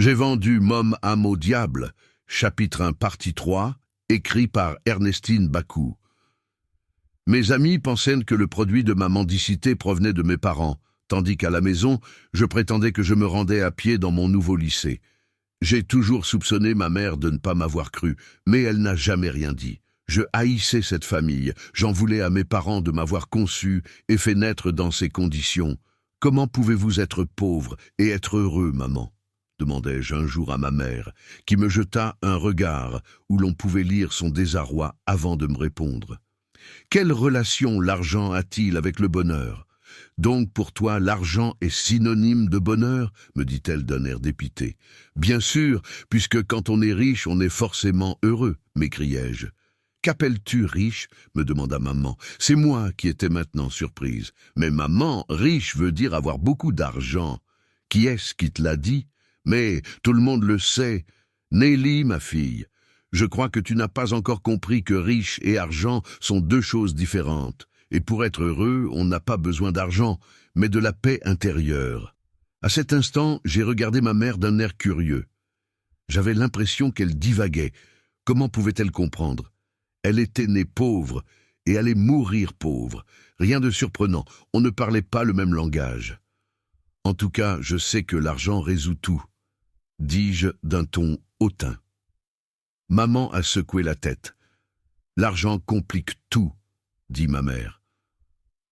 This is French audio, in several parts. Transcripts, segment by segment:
J'ai vendu Mom âme au diable, chapitre 1, partie 3, écrit par Ernestine Bacou. Mes amis pensaient que le produit de ma mendicité provenait de mes parents, tandis qu'à la maison, je prétendais que je me rendais à pied dans mon nouveau lycée. J'ai toujours soupçonné ma mère de ne pas m'avoir cru, mais elle n'a jamais rien dit. Je haïssais cette famille, j'en voulais à mes parents de m'avoir conçu et fait naître dans ces conditions. Comment pouvez-vous être pauvre et être heureux, maman ? Demandai-je un jour à ma mère, qui me jeta un regard où l'on pouvait lire son désarroi avant de me répondre. Quelle relation l'argent a-t-il avec le bonheur ? Donc pour toi, l'argent est synonyme de bonheur, me dit-elle d'un air dépité. Bien sûr, puisque quand on est riche, on est forcément heureux, m'écriai-je. Qu'appelles-tu riche ? Me demanda maman. C'est moi qui étais maintenant surprise. Mais maman, riche veut dire avoir beaucoup d'argent. Qui est-ce qui te l'a dit ? Mais tout le monde le sait. Nelly, ma fille, je crois que tu n'as pas encore compris que riche et argent sont deux choses différentes. Et pour être heureux, on n'a pas besoin d'argent, mais de la paix intérieure. À cet instant, j'ai regardé ma mère d'un air curieux. J'avais l'impression qu'elle divaguait. Comment pouvait-elle comprendre ? Elle était née pauvre et allait mourir pauvre. Rien de surprenant, on ne parlait pas le même langage. En tout cas, je sais que l'argent résout tout, dis-je d'un ton hautain. Maman a secoué la tête. L'argent complique tout, dit ma mère.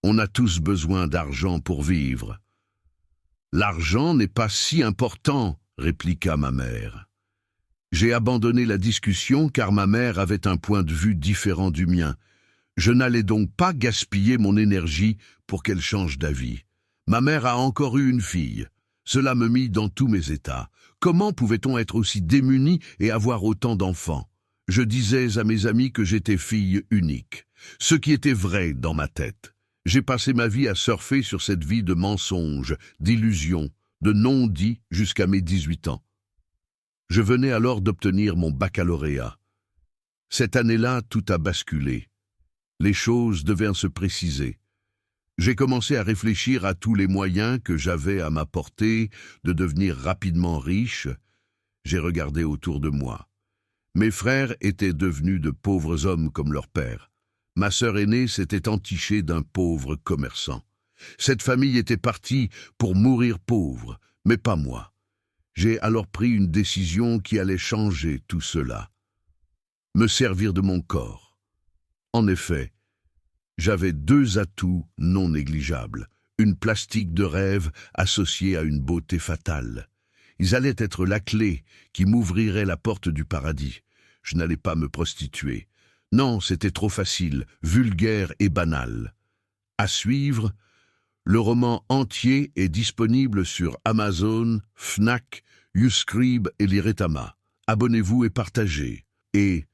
On a tous besoin d'argent pour vivre. L'argent n'est pas si important, répliqua ma mère. J'ai abandonné la discussion car ma mère avait un point de vue différent du mien. Je n'allais donc pas gaspiller mon énergie pour qu'elle change d'avis. Ma mère a encore eu une fille. Cela me mit dans tous mes états. Comment pouvait-on être aussi démuni et avoir autant d'enfants ? Je disais à mes amis que j'étais fille unique. Ce qui était vrai dans ma tête. J'ai passé ma vie à surfer sur cette vie de mensonges, d'illusions, de non-dits jusqu'à mes 18 ans. Je venais alors d'obtenir mon baccalauréat. Cette année-là, tout a basculé. Les choses devaient se préciser. J'ai commencé à réfléchir à tous les moyens que j'avais à ma portée de devenir rapidement riche. J'ai regardé autour de moi. Mes frères étaient devenus de pauvres hommes comme leur père. Ma sœur aînée s'était entichée d'un pauvre commerçant. Cette famille était partie pour mourir pauvre, mais pas moi. J'ai alors pris une décision qui allait changer tout cela. Me servir de mon corps. En effet, j'avais deux atouts non négligeables, une plastique de rêve associée à une beauté fatale. Ils allaient être la clé qui m'ouvrirait la porte du paradis. Je n'allais pas me prostituer. Non, c'était trop facile, vulgaire et banal. À suivre, le roman entier est disponible sur Amazon, Fnac, Uscribe et Liretama. Abonnez-vous et partagez. Et